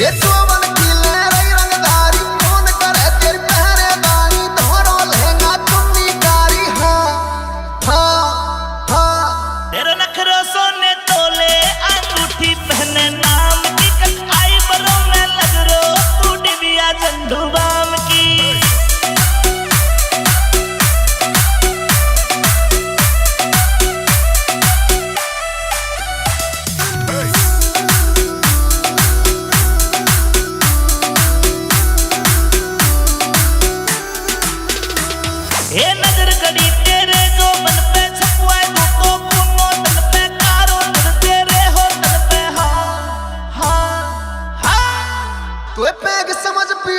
ये चोवन की ले रही रंगदारी कौन करे तेरी पहरेदारी दोहरो लहंगा चुन्नी कारी हाँ हाँ हाँ तेरे नखरे सोने तोले अंगूठी पहने नाम की कटाई बरों में लग रो तू डिबिया झंडू बाम की ये नजर गड़ी तेरे जो मन पे छपुआए तो पुनो तन पे कारो तन तेरे हो तन पे हाँ हाँ हाँ तू पैग समझ पी